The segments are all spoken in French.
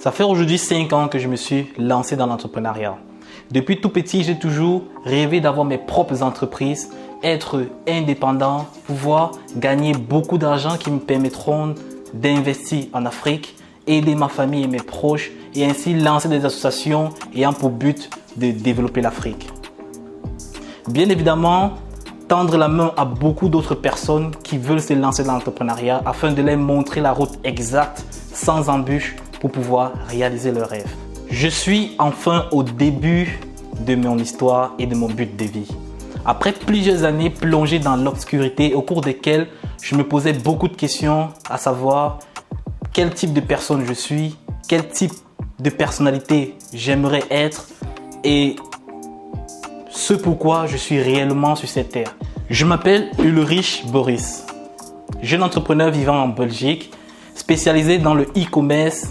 Ça fait aujourd'hui 5 ans que je me suis lancé dans l'entrepreneuriat. Depuis tout petit, j'ai toujours rêvé d'avoir mes propres entreprises, être indépendant, pouvoir gagner beaucoup d'argent qui me permettront d'investir en Afrique, aider ma famille et mes proches et ainsi lancer des associations ayant pour but de développer l'Afrique. Bien évidemment, tendre la main à beaucoup d'autres personnes qui veulent se lancer dans l'entrepreneuriat afin de leur montrer la route exacte, sans embûches, pour pouvoir réaliser leurs rêves. Je suis enfin au début de mon histoire et de mon but de vie. Après plusieurs années plongées dans l'obscurité au cours desquelles je me posais beaucoup de questions, à savoir quel type de personne je suis, quel type de personnalité j'aimerais être et ce pourquoi je suis réellement sur cette terre. Je m'appelle Ulrich Boris, jeune entrepreneur vivant en Belgique, spécialisé dans le e-commerce,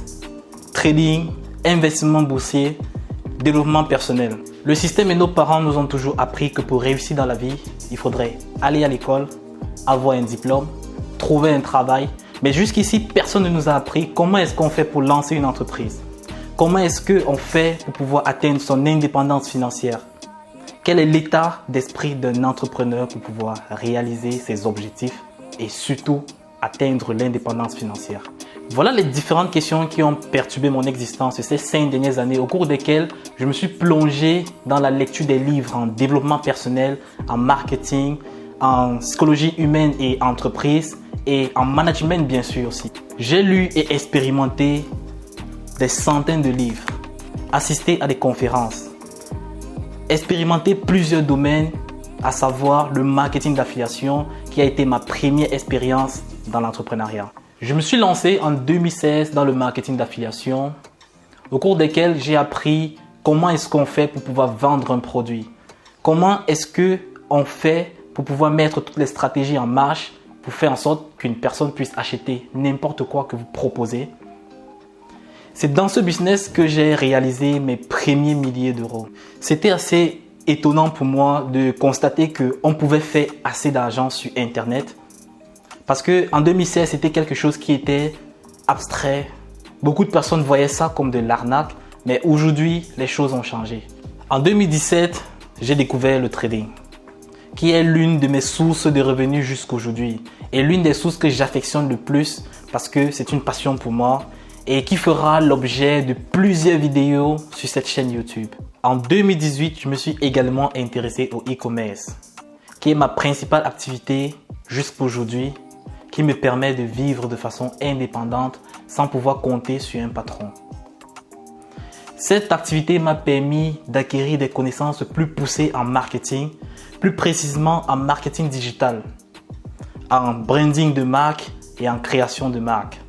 trading, investissement boursier, développement personnel. Le système et nos parents nous ont toujours appris que pour réussir dans la vie, il faudrait aller à l'école, avoir un diplôme, trouver un travail. Mais jusqu'ici, personne ne nous a appris comment est-ce qu'on fait pour lancer une entreprise. Comment est-ce qu'on fait pour pouvoir atteindre son indépendance financière. Quel est l'état d'esprit d'un entrepreneur pour pouvoir réaliser ses objectifs et surtout atteindre l'indépendance financière. Voilà les différentes questions qui ont perturbé mon existence ces 5 dernières années au cours desquelles je me suis plongé dans la lecture des livres en développement personnel, en marketing, en psychologie humaine et entreprise et en management bien sûr aussi. J'ai lu et expérimenté des centaines de livres, assisté à des conférences, expérimenté plusieurs domaines, à savoir le marketing d'affiliation qui a été ma première expérience dans l'entrepreneuriat. Je me suis lancé en 2016 dans le marketing d'affiliation au cours desquels j'ai appris comment est-ce qu'on fait pour pouvoir vendre un produit. Comment est-ce qu'on fait pour pouvoir mettre toutes les stratégies en marche pour faire en sorte qu'une personne puisse acheter n'importe quoi que vous proposez. C'est dans ce business que j'ai réalisé mes premiers milliers d'euros. C'était assez étonnant pour moi de constater qu'on pouvait faire assez d'argent sur Internet. Parce qu'en 2016, c'était quelque chose qui était abstrait. Beaucoup de personnes voyaient ça comme de l'arnaque, mais aujourd'hui, les choses ont changé. En 2017, j'ai découvert le trading, qui est l'une de mes sources de revenus jusqu'aujourd'hui et l'une des sources que j'affectionne le plus parce que c'est une passion pour moi et qui fera l'objet de plusieurs vidéos sur cette chaîne YouTube. En 2018, je me suis également intéressé au e-commerce, qui est ma principale activité jusqu'aujourd'hui, qui me permet de vivre de façon indépendante sans pouvoir compter sur un patron. Cette activité m'a permis d'acquérir des connaissances plus poussées en marketing, plus précisément en marketing digital, en branding de marque et en création de marque.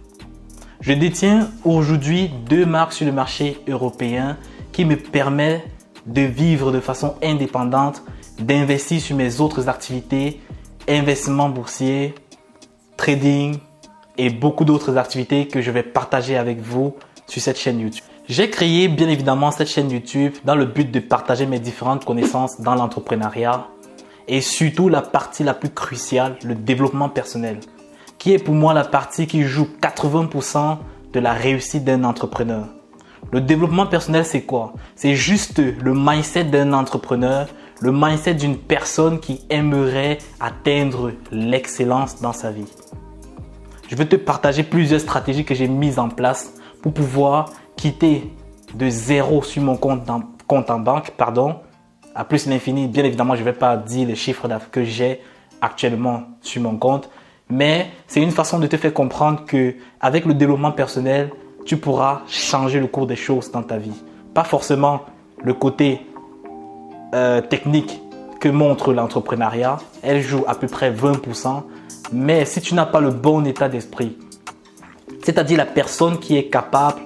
Je détiens aujourd'hui 2 marques sur le marché européen qui me permettent de vivre de façon indépendante, d'investir sur mes autres activités, investissement boursier, trading et beaucoup d'autres activités que je vais partager avec vous sur cette chaîne YouTube. J'ai créé bien évidemment cette chaîne YouTube dans le but de partager mes différentes connaissances dans l'entrepreneuriat et surtout la partie la plus cruciale, le développement personnel, qui est pour moi la partie qui joue 80% de la réussite d'un entrepreneur. Le développement personnel, c'est quoi? C'est juste le mindset d'un entrepreneur, le mindset d'une personne qui aimerait atteindre l'excellence dans sa vie. Je vais te partager plusieurs stratégies que j'ai mises en place pour pouvoir quitter de zéro sur mon compte en banque, à plus l'infini. Bien évidemment, je ne vais pas dire les chiffres que j'ai actuellement sur mon compte, mais c'est une façon de te faire comprendre qu'avec le développement personnel, tu pourras changer le cours des choses dans ta vie. Pas forcément le côté technique que montre l'entrepreneuriat, elle joue à peu près 20%, mais si tu n'as pas le bon état d'esprit, c'est-à-dire la personne qui est capable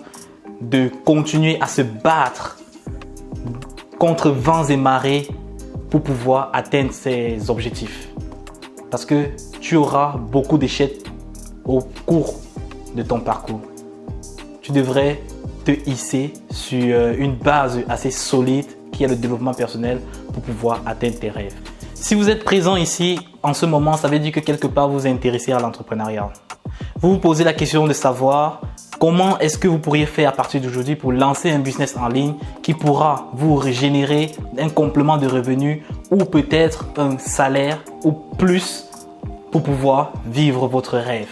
de continuer à se battre contre vents et marées pour pouvoir atteindre ses objectifs. Parce que tu auras beaucoup d'échecs au cours de ton parcours. Tu devrais te hisser sur une base assez solide qui est le développement personnel pour pouvoir atteindre tes rêves. Si vous êtes présent ici en ce moment, ça veut dire que quelque part vous vous intéressez à l'entrepreneuriat. Vous vous posez la question de savoir Comment est-ce que vous pourriez faire à partir d'aujourd'hui pour lancer un business en ligne qui pourra vous générer un complément de revenus ou peut-être un salaire ou plus pour pouvoir vivre votre rêve,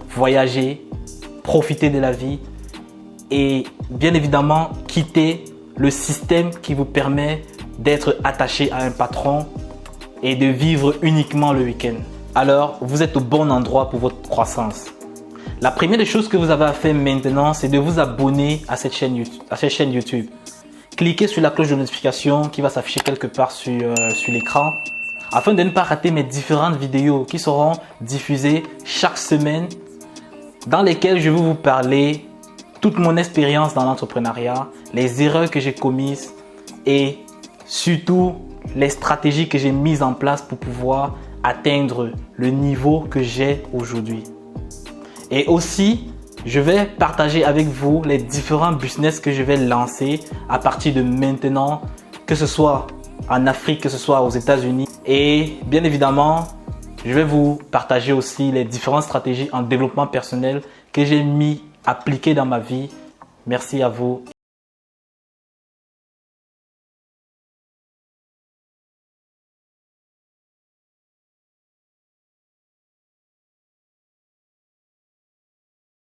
voyager, profiter de la vie et bien évidemment quitter le système qui vous permet d'être attaché à un patron et de vivre uniquement le week-end. Alors, vous êtes au bon endroit pour votre croissance. La première des choses que vous avez à faire maintenant, c'est de vous abonner à cette chaîne YouTube. Cliquez sur la cloche de notification qui va s'afficher quelque part sur l'écran afin de ne pas rater mes différentes vidéos qui seront diffusées chaque semaine dans lesquelles je vais vous parler toute mon expérience dans l'entrepreneuriat, les erreurs que j'ai commises et surtout les stratégies que j'ai mises en place pour pouvoir atteindre le niveau que j'ai aujourd'hui. Et aussi, je vais partager avec vous les différents business que je vais lancer à partir de maintenant, que ce soit en Afrique, que ce soit aux États-Unis. Et bien évidemment, je vais vous partager aussi les différentes stratégies en développement personnel que j'ai appliquées dans ma vie. Merci à vous